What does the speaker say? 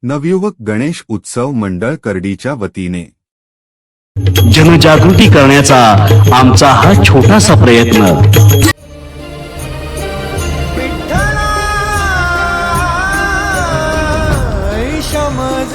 नवयुवक गणेश उत्सव मंडळ करडीच्या वतीने जनजागृती करण्याचा आमचा हा छोटासा प्रयत्न। समज